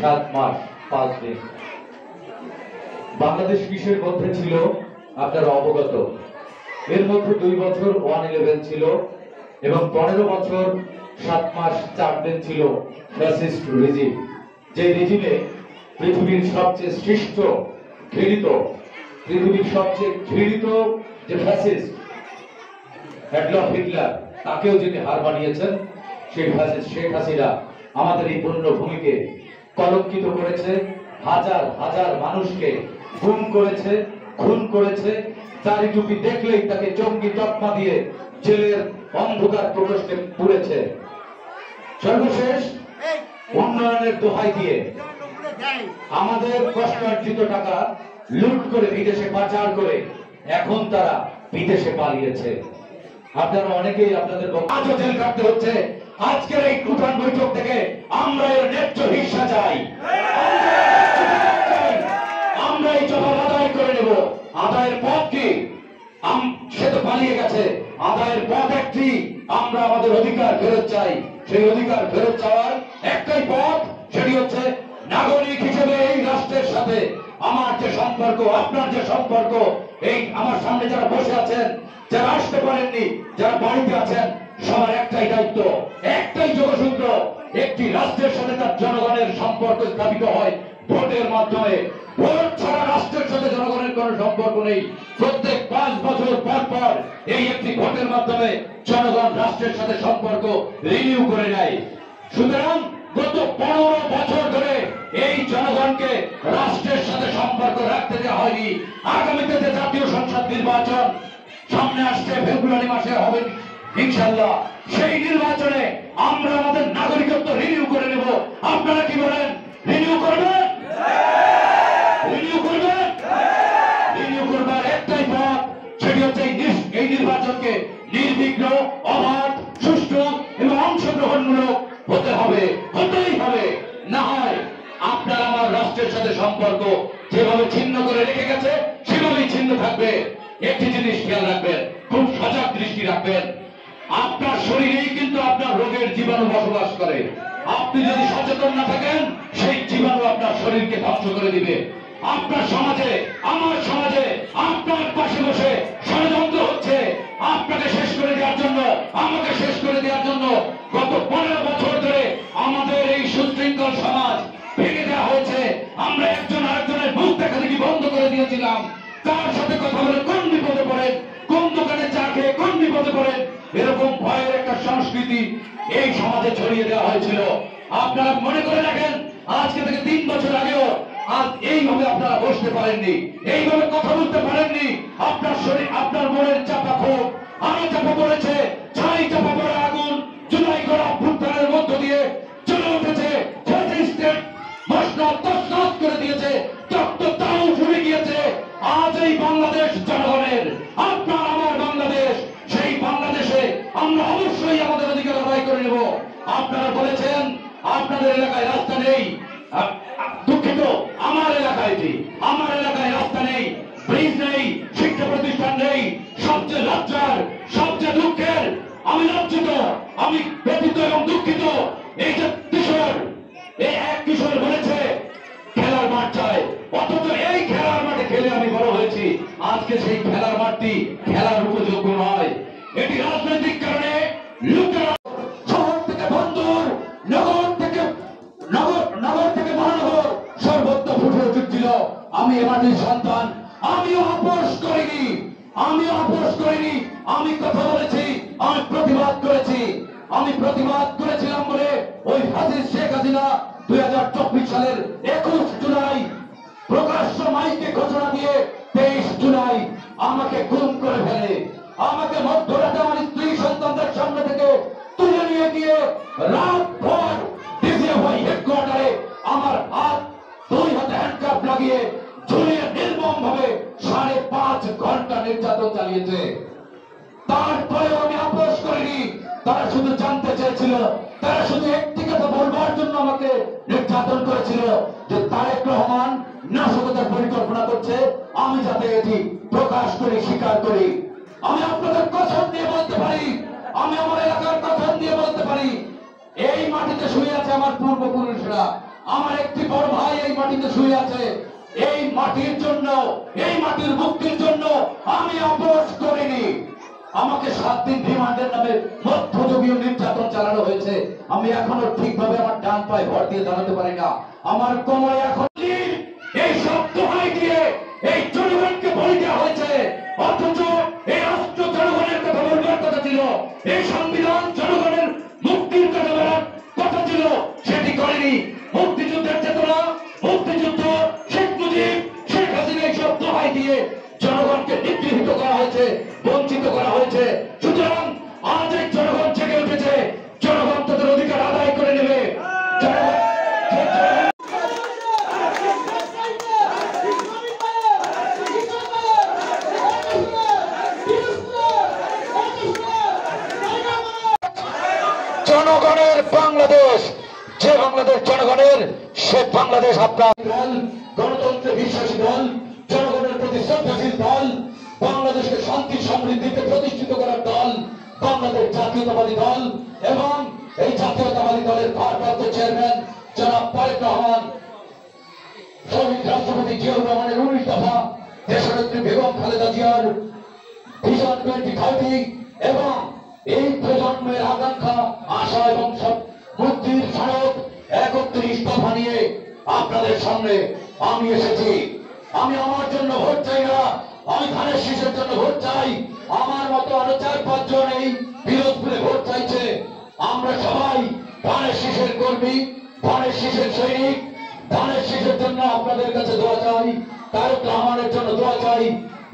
7 মাস 5 দিন। বাংলাদেশ কিসের মধ্যে ছিল আপনারা অবগত। এর মধ্যে 2 বছর 111 ছিল এবং 15 বছর 7 মাস 4 দিন ছিল ফ্যাসিস্ট রেজিম। যে রেজিমে পৃথিবীর সবচেয়ে শ্রেষ্ঠ পৃথিবীর সবচেয়ে ঘৃণিত যে ফ্যাসিস্ট অ্যাডলফ হিটলার, তাকেও যিনি হার মানিয়েছেন, সেই ফ্যাসিস্ট শেখ হাসিনা আমাদের এই পুণ্যভূমিকে কলঙ্কিত করেছে, হাজার হাজার মানুষকে গুম করেছে, খুন করেছে। চারি টুপি দেখলেই তাকে জঙ্গি তকমা দিয়ে জেলের অন্ধকার প্রকোষ্ঠে পুড়েছে। সর্বশেষ উন্নয়নের দোহাই দিয়ে আমাদের কষ্টার্জিত টাকা লুট করে বিদেশে পাচার করে এখন তারা বিদেশে পালিয়েছে। আপনারা অনেকেই আপনাদের আজও জেল কাটতে হচ্ছে। আজকের এই কুটান বৈঠক থেকে আমরা এর ন্যায্য হিস্সা চাই। আমরা এই জবাব আদায় করে নেব। আদায়ের পথ কি? সে তো পালিয়ে গেছে। আদায়ের পথ একটি, আমরা আমাদের অধিকার ফেরত চাই। সেই অধিকার ফেরত চাওয়ার একটাই পথ, সেটি হচ্ছে নাগরিক হিসেবে এই রাষ্ট্রের সাথে আমার যে সম্পর্ক, আপনার যে সম্পর্ক, এই আমার সামনে যারা বসে আছেন, যারা আসতে পারেননি, যারা বাড়িতে আছেন, সবার একটাই দায়িত্ব, একটাই যোগসূত্র। একটি রাষ্ট্রের সাথে তার জনগণের সম্পর্ক স্থাপিত হয় ভোটের মাধ্যমে। ভোট ছাড়া রাষ্ট্রের সাথে জনগণের কোনো সম্পর্ক নেই। প্রত্যেক 5 বছর পর পর এই একটি ভোটের মাধ্যমে জনগণ রাষ্ট্রের সাথে সম্পর্ক রিনিউ করে নেয়। সুতরাং গত 15 বছর ধরে এই জনগণকে রাষ্ট্রের সাথে সম্পর্ক রাখতে দেওয়া হয়নি। আগামীতে যে জাতীয় সংসদ নির্বাচন সামনে আসছে, ফেব্রুয়ারি মাসে হবে ইনশাআল্লাহ, সেই নির্বাচনে আমরা আমাদের নাগরিকত্ব রিনিউ করে নেব। আপনারা কি বলেন? রিনিউ করবেন? রিনিউ করবেন? রিনিউ করবার একটাই পথ, সেটি হচ্ছে এই নির্বাচনকে নির্বিঘ্ন, অবাধ, সুষ্ঠু এবং অংশগ্রহণমূলক হতে হবে, হতেই হবে। না হয় আপনার আমার রাষ্ট্রের সাথে সম্পর্ক যেভাবে ছিন্ন করে রেখে গেছে সেভাবেই ছিন্ন থাকবে। একটি জিনিস খেয়াল রাখবেন, খুব সজাগ দৃষ্টি রাখবেন, আপনার শরীরেই কিন্তু আপনার রোগের জীবাণু বসবাস করে। আপনি যদি সচেতন না থাকেন, সেই জীবাণু আপনার শরীরকে ধ্বংস করে দিবে। আপনার সমাজে, আমার সমাজে আপনার পাশে বসে ষড়যন্ত্র হচ্ছে আপনাকে শেষ করে দেওয়ার জন্য, আমাকে শেষ করে দেওয়ার জন্য। গত 15 বছর ধরে আমাদের এই সুশৃঙ্খল সমাজ ভেঙে দেওয়া হয়েছে। আমরা একজন আরেকজনের মুখ দেখা দেখি বন্ধ করে দিয়েছিলাম। কার সাথে কথা বলে কোন বিপদে পড়েন, কোন দোকানে চা খেয়ে কোন বিপদে পড়েন, এরকম ভয়ের একটা সংস্কৃতি এই সমাজে ছড়িয়ে দেওয়া হয়েছিল। আপনারা মনে করে রাখেন, আজকে থেকে 3 বছর আগেও আজ এইভাবে আপনারা বসতে পারেননি, এইভাবে কথা বলতে পারেননি। আপনার শরীর, আপনার মনের চাপা ক্ষোভ আরো চাপা পড়েছে। ছাই চাপা পড়া আগুন জুলাই গণ অভ্যুত্থানের মধ্য দিয়ে চলে উঠেছে। তছনছ করে দিয়েছে, রক্ত তাও ফুটে গিয়েছে। আজ এই বাংলাদেশ জনগণের, আপনার আমার বাংলাদেশ। সেই বাংলাদেশে আমরা অবশ্যই আমাদের অধিকার আদায় করে নেব। আপনারা বলেছেন আপনাদের এলাকায় রাস্তা নেই, দুঃখিত, আমার এলাকায় রাস্তা নেই, ব্রিজ নেই, শিক্ষা প্রতিষ্ঠান নেই। সবচেয়ে লজ্জার, সবচেয়ে দুঃখের, আমি লজ্জিত, আমি ব্যথিত এবং দুঃখিত। এই যে কিশোর, এই এক কিশোর বলেছে খেলার মাঠ চাই, অথচ এই খেলার মাঠে খেলে আমি বড় হয়েছি। আজকে সেই খেলার মাঠটি খেলার উপযোগ্য নয়। এটি রাজনৈতিক কারণে লোকেরা শহর থেকে বন্দর, নগর থেকে মহানগর সর্বত্র ফুটে উঠেছিল। আমি এ মাটির সন্তান, আমিও আপোষ করিনি। আমি কথা বলেছি, আমি প্রতিবাদ করেছিলাম বলে ওই ফ্যাসিস্ট শেখ হাসিনা 2024 সালের 21 জুলাই প্রকাশ্য মাইকে ঘোষণা দিয়ে 23 জুলাই আমাকে গুম করে ফেলে। আমাকে মধ্যরাতে আমার স্ত্রী সন্তানদের সামনে থেকে তুলে নিয়ে গিয়ে রাত ভর ডিজিএফআই হেডকোয়ার্টারে আমার হাত, 2 হাতে হ্যান্ডকাপ লাগিয়ে ঝুলিয়ে নির্মম ভাবে 5.5 ঘন্টা নির্যাতন চালিয়েছে। তারপরেও আমি আপোষ করিনি। তারা শুধু জানতে চেয়েছিল, তারা শুধু একটি কথা বলবার জন্য আমাকে নির্যাতন করেছিল যে তারেক রহমান নাশকতার পরিকল্পনা করছে, আমি যাতে এটি প্রকাশ করি, স্বীকার করি। আমি আপনাদের কথা দিয়ে বলতে পারি, আমি আমার এলাকার কথা দিয়ে বলতে পারি, এই মাটিতে শুয়ে আছে আমার পূর্বপুরুষরা, আমার একটি বড় ভাই এই মাটিতে শুয়ে আছে। এই মাটির জন্য, এই মাটির মুক্তির জন্য আমি আপোষ করিনি। আমাকে 7 দিন রিমান্ডের নামে মধ্যযুগীয় নির্যাতন চালানো হয়েছে। আমি এখনো ঠিকভাবে আমার ডান পায়ে ভর দিয়ে দাঁড়াতে পারি না। আমার কোমরে এখন এই শব্দ হয় দিয়ে এই জনগণকে বলি দেওয়া হয়েছে, অথচ এই রাষ্ট্র জনগণের কথা বলবার কথা ছিল, এই সংবিধান জনগণের মুক্তির কথা বলার কথা ছিল, সেটি করেনি। মুক্তিযুদ্ধের চেতনা, মুক্তিযুদ্ধ, শেখ মুজিব, শেখ হাসিনা এই শব্দ হয় দিয়ে জনগণকে নিগৃহীত করা হয়েছে, বঞ্চিত করা হয়েছে। সুতরাং আজ এই জনগণ জেগে উঠেছে, জনগণ তাদের অধিকার আদায় করে নেবে। জনগণের বাংলাদেশ, যে বাংলাদেশ জনগণের, সে বাংলাদেশ আপনার দল, গণতন্ত্রে বিশ্বাসী দল, জনগণের প্রতি শ্রদ্ধাশীল দল, বাংলাদেশকে শান্তি সমৃদ্ধিতে প্রতিষ্ঠিত করার দল বাংলাদেশ জাতীয়তাবাদী দল। এবং এই জাতীয়তাবাদী দলের ভারপ্রাপ্ত চেয়ারম্যান জনাব তারেক রহমান, শহীদ রাষ্ট্রপতি জিয়াউর রহমানের 19 দফা, দেশনেত্রী বেগম খালেদা জিয়ার ভিশন 2030 এবং এই প্রজন্মের আকাঙ্ক্ষা, আশা এবং মুক্তির সনদ 31 দফা নিয়ে আপনাদের সামনে আমি এসেছি। আমি আমার জন্য ভোট চাই না, আমি ধানের শীষের জন্য ভোট চাই। আমার মতো আরো 4-5 জন এই বিরোধপুরে ভোট চাইছে। আমরা সবাই ধানের শীষের কর্মী, ধানের শীষের সৈনিক। ধানের শীষের জন্য আপনাদের কাছে দোয়া চাই, তারেক রহমানের জন্য দোয়া চাই,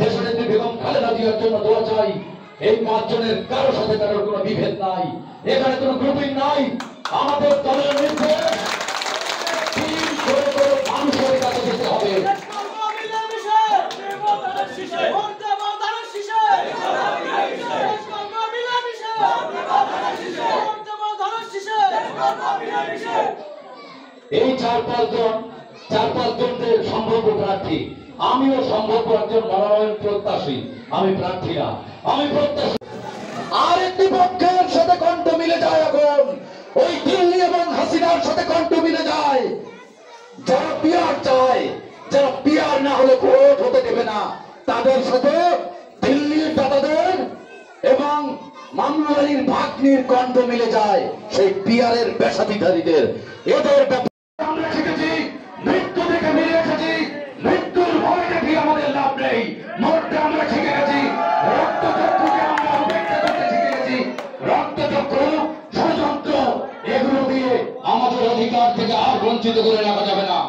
দেশনেত্রী বেগম খালেদা জিয়ার জন্য দোয়া চাই। এই 5 জনের কারোর সাথে কারোর কোনো বিভেদ নাই, এখানে কোনো গ্রুপিং নাই। আমাদের দলের নির্দেশ মানুষের কাছে যেতে হবে। এই 4-5 জনের সম্ভাব্য প্রার্থী, আমিও সম্ভাব্য একজন মনোনয়ন প্রত্যাশী। আমি প্রার্থী না, আমি প্রত্যাশী। আর একটি পক্ষের সাথে কণ্ঠ মিলে যায় এখন, ওই দিল্লি এবং হাসিনার সাথে কণ্ঠ মিলে যায়। যারা পিআর চায়, যারা পিআর না হলে ভোট হতে দেবে না, তাদের সাথে দিল্লির দাদাদের এবং মামলারির ভাগ্নির কণ্ঠ মিলে যায় সেই পিআর এর পেশাধিকারীদের। এদের আমরা শিখেছি, মৃত্যু থেকে মিলে এসেছি, মৃত্যুর ভয় দেখি আমাদের লাভ নেই। মরতে আমরা শিখে গেছি, রক্তচক্ষুকে আমরা উপেক্ষা করতে শিখে গেছি। রক্তচক্ষু, ষড়যন্ত্র, এগুলো দিয়ে আমাদের অধিকার থেকে আর বঞ্চিত করে রাখা যাবে না।